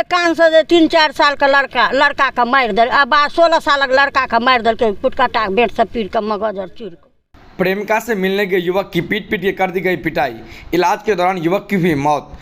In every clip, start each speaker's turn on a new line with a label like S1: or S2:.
S1: एक कान से 3-4 साल का लड़का का मार दल, अब 16 साल का लड़का का मार दल के पुटकाटा बेट से पीट के मगज और चीर को।
S2: प्रेमिका से मिलने गए युवक की पीट के कर दी गई पिटाई, इलाज के दौरान युवक की हुई मौत।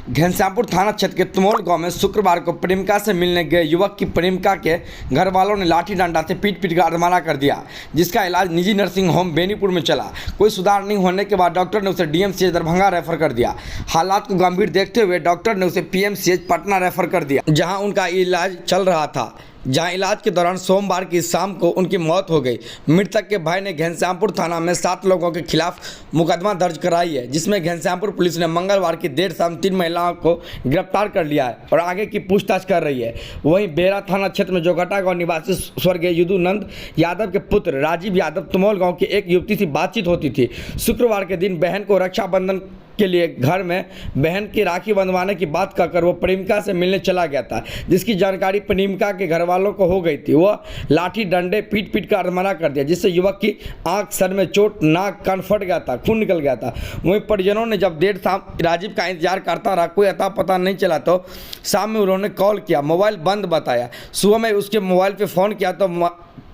S2: घनश्यामपुर थाना क्षेत्र के तुमोल गांव में शुक्रवार को प्रेमिका से मिलने गए युवक की प्रेमिका के घर वालों ने लाठी डंडा से पीट कर अधमरा कर दिया, जिसका इलाज निजी नर्सिंग होम बेनीपुर में चला। कोई सुधार नहीं होने के बाद डॉक्टर ने उसे डीएमसीएच दरभंगा रेफर कर दिया। हालात को गंभीर देखते हुए डॉक्टर ने उसे पीएमसीएच पटना रेफर कर दिया, जहाँ उनका इलाज चल रहा था, जहां इलाज के दौरान सोमवार की शाम को उनकी मौत हो गई। मृतक के भाई ने घनश्यामपुर थाना में 7 लोगों के खिलाफ मुकदमा दर्ज कराई है, जिसमें घनश्यामपुर पुलिस ने मंगलवार की देर शाम 3 महिलाओं को गिरफ्तार कर लिया है और आगे की पूछताछ कर रही है। वहीं बेरा थाना क्षेत्र में जोघटा गांव निवासी स्वर्गीय यदुनंद यादव के पुत्र राजीव यादव तुमोल गाँव की एक युवती से बातचीत होती थी। शुक्रवार के दिन बहन को रक्षाबंधन के लिए घर में बहन की राखी बंधवाने की बात कहकर वो प्रेमिका से मिलने चला गया था, जिसकी जानकारी प्रेमिका के घर वालों को हो गई थी। वह लाठी डंडे पीट कर अधमरा कर दिया, जिससे युवक की आंख, सर में चोट, नाक, कान फट गया था, खून निकल गया था। वहीं परिजनों ने जब देर शाम राजीव का इंतजार करता रहा, कोई अता पता नहीं चला, तो शाम में उन्होंने कॉल किया, मोबाइल बंद बताया। सुबह में उसके मोबाइल पर फ़ोन किया तो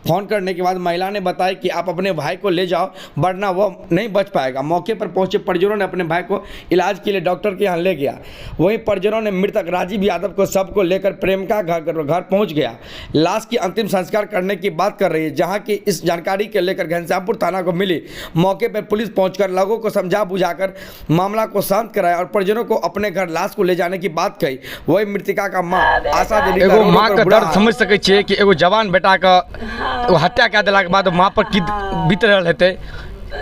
S2: फ़ोन करने के बाद महिला ने बताया कि आप अपने भाई को ले जाओ, वरना वो नहीं बच पाएगा। मौके पर पहुंचे परिजनों ने अपने भाई को इलाज के लिए डॉक्टर के यहाँ ले गया। वहीं परिजनों ने मृतक राजीव यादव को शव को लेकर प्रेमिका घर पहुंच गया। लाश की अंतिम संस्कार करने की बात कर रही है, जहां की इस जानकारी के लेकर घनश्यामपुर थाना को मिली। मौके पर पुलिस पहुंचकर लोगों को समझा बुझाकर मामला को शांत कराया और परिजनों को अपने घर लाश को ले जाने की बात कही। वही मृतिका का माँ आशा देवी
S3: एगो माँ का दर्द समझ सकै छियै कि एगो जवान बेटा का हत्या कए देला के बाद माँ पर की बीत रहल हेतै,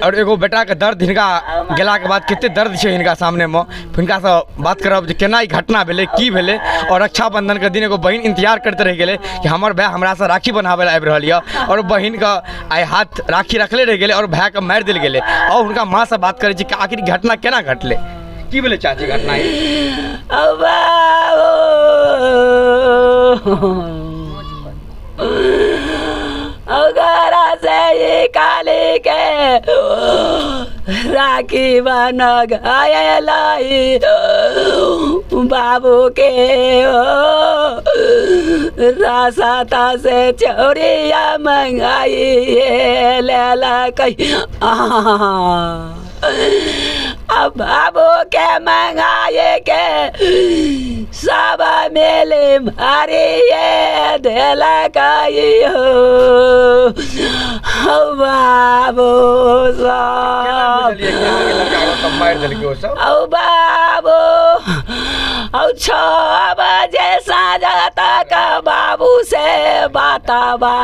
S3: और एगो बेटा के दर्द हिनका गेला के बाद कते दर्द छै हिनका सामने में। हिनका से बात करब जे केना ई घटना भेलै, की भेलै। और रक्षाबंधन के दिन एगो बहिन इंतजार करते रह गेलै कि हमर भाई हमरा से राखी बनावे ला आबि रहल यऽ, और बहिन का आइ हाथ राखी रखले रह गेलै और भाई के मारि देल गेलै। और हुनका माँ से बात करै छी कि आखिर घटना केना घटलै, की भेलै चाची घटना
S4: घरा से काली के राखी बन गए बाबू के रास्ता से चोरिया मंगाई लेला कही अब बाबू के मंगाए के सब मेले मारिए देला कही हो बाबू सब बाबू 6 बजे साँझ तक बाबू से बताबा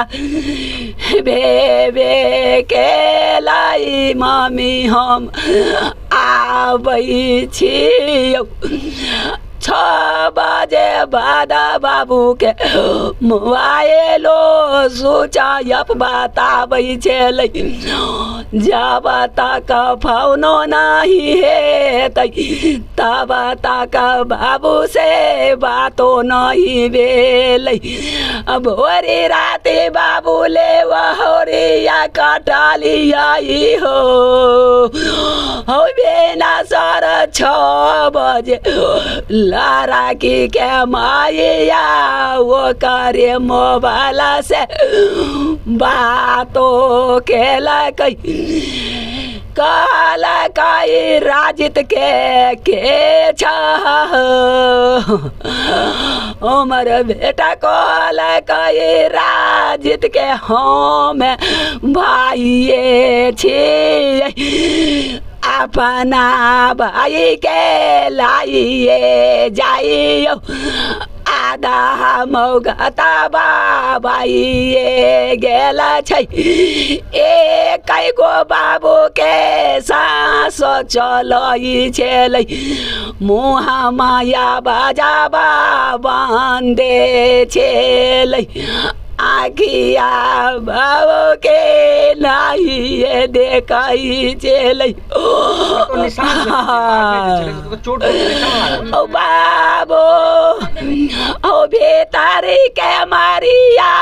S4: बेबे के लाई मम्मी हम आबै छियौ। 6 बजे बाद बाबू के मोबाइलो स्विच ऑफ बताबै छलै, जब तक फोनो नहीं हेतै तब तक बाबू से बातो नहीं भेलै। भोरी राति बाबू ले वहोरिया कटलिया हो बेना सर 6 बजे लड़की के माया वो करे मोबाइल से बातो केला कहला कई राजित के उमर बेटा कहला कई राजित के हम भाइये छी, अपना भाई के लाइए जाइयो आधा मौगता बाबाइए गेला छै। एक गो बाबू के सास चलै छलै, मुँह माया बाजाबा बांधे छलै, आखिया बाबू के नहीं देखै छलै। ओ बाबू ओ भीतरी के मारिया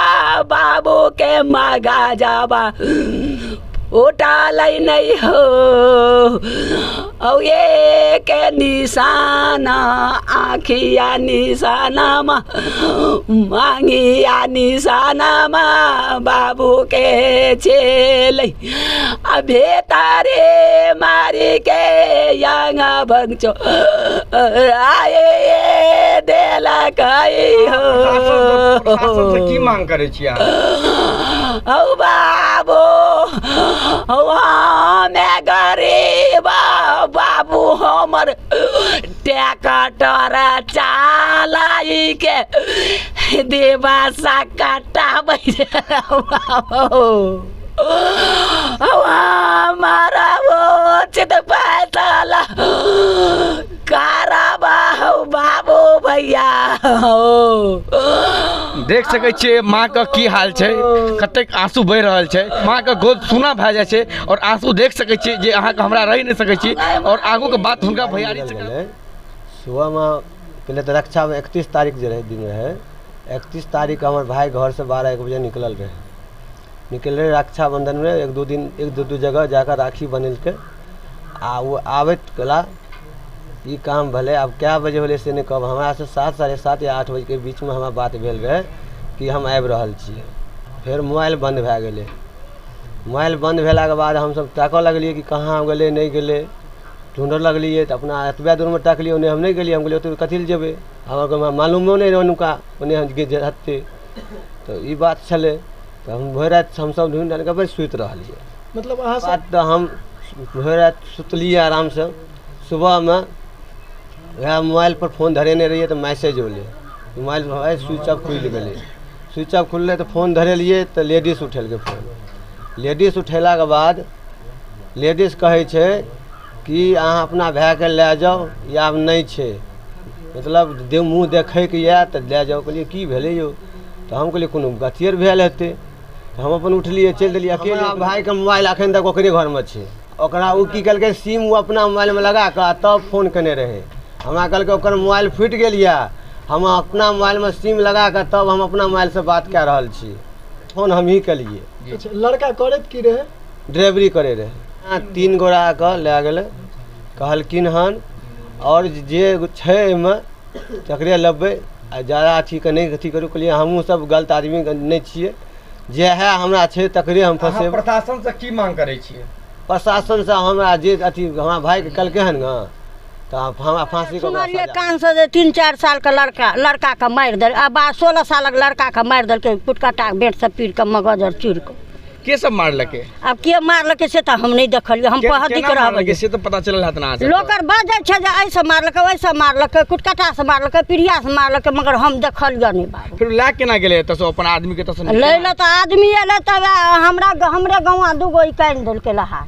S4: बाबू के मगा जाबा उठाल नहीं हो औ ये के निशाना आँखिया निशानामा मांगिया निशानामा बाबू के चेलै अभे तारे मारी के यांगा भंगचो आए देला कई हो
S3: प्रशासन से की मांग करे छी अहाँ?
S4: औ बाबू मैं गरीब बाबू हमर ट्रैक्टर चालाई के देवा सा काटाबै बाबू हमारा वो चित पैसाला काराबा हो बाबू भैया हो।
S3: देख सकै छियै माँ के की हाल छै, कतेक आंसू बहि रहल छै, माँ के गोद सूना भए जाइ छै और आंसू देख सकै छियै जे अहाँके हमरा रहि नहि सकै छी और आगू के बात हुनका भैयारी से
S5: सुबह में पहले तो रक्षा में 31 तारीख जो रहे दिन रहे 31 तारीख हमार भाई घर से 12-1 बजे निकल रहे रक्षाबंधन में एक दो जगह जाकर राखी बनिल के आ वो आबैत कला ये काम भले अब क्या बजे होले से नहीं कब हमारा से 7, साढ़े 7 या 8 बजे के बीच में हमारा बात भेल रहे कि हम आबि रहल छियै। फिर मोबाइल बंद भए गेलै। मोबाइल बंद भेला के बाद हम सब ताकऽ लगलिए कि कहाँ गेलै नहीं गेलै, ढूंढऽ लगलिए तो अपना एतबे दूर में ताकलिए उन्हें हम नहीं गेलिए, हम गेलिए तो कथी ले जेबै, हमरा मालूमो नहीं रहनु का उन्हें हम हत्ते तो ये बात चले तो हम भरि रात हम सब ढूंढ के बस सुति रहलिए।
S6: मतलब अहाँ
S5: बात तो हम भरि रात सुतलिए आराम से। सुबह में वह मोबाइल पर फोन धरेने रहिए तो मैसेज होले, मोबाइल स्विच ऑफ खुल गेलै, स्विच ऑफ खुलले तो फोन धरेलिए तो लेडीज उठेलकै फोन। लेडीज उठेला के बाद लेडीज कहे छे कि अहाँ अपना भाई के ले जाओ या अब नहीं छे, मतलब मुँह देखे के या तो ले जाओ। कहलिए की भेलै यौ, तो हम कहलिए कोनो गतियर भेल हेतै, तो हम अपन उठलिए चलि देलिए अकेले। भाई के मोबाइल अखन तक ओकरे घर में छे, ओकरा उ की केलकै सिम वो अपना मोबाइल में लगा के तब फोन केने रहे। हमरा कहलकै ओकर मोबाइल फुटि गेल या, हम अपना मोबाइल में सिम लगा के तब हम अपना मोबाइल से बात कए रहल छी। फोन हम ही केलिए।
S6: अच्छा, लड़का करैत की रहे?
S5: ड्राइवरी करे रहे। 3 गोरा के ले गेलै, कहलखिन हन और जे छै एहिमे तकरे लेबै आ ज़्यादा अथी के नहीं अथी करू। कहलिए हमहूँ सब गलत आदमी नहीं छियै, जे है हमरा छै तकरे हम फंसेबै।
S3: प्रशासन से की मांग करे छियै?
S5: प्रशासन से हमरा जे अथी हमरा भाई के कलकै हन न तो हमरा फांसी को
S1: सुनलिए कान से 3-4 साल का लड़का का मार दल, अब 16 साल का लड़का का मार दल के पुटकाटा बेट से पीट के मगज और चूर के।
S3: के सब मारलकै?
S1: अब के मारलकै से तो हम नहीं देखलिए, हम पहदी के रहबै
S3: से तो पता चलल हत ना।
S1: लोकर बाजै छै जे ऐसे मारलकै वैसे मारलकै, कुटकाटा से मारलकै, पीढ़िया से मारलकै, मगर हम देखलिए नहीं बात।
S3: फिर ला केना गेलै त अपन आदमी के त
S1: ले तो आदमी एलै तब हमरे गाँव 2 गो कान देलकै लहा।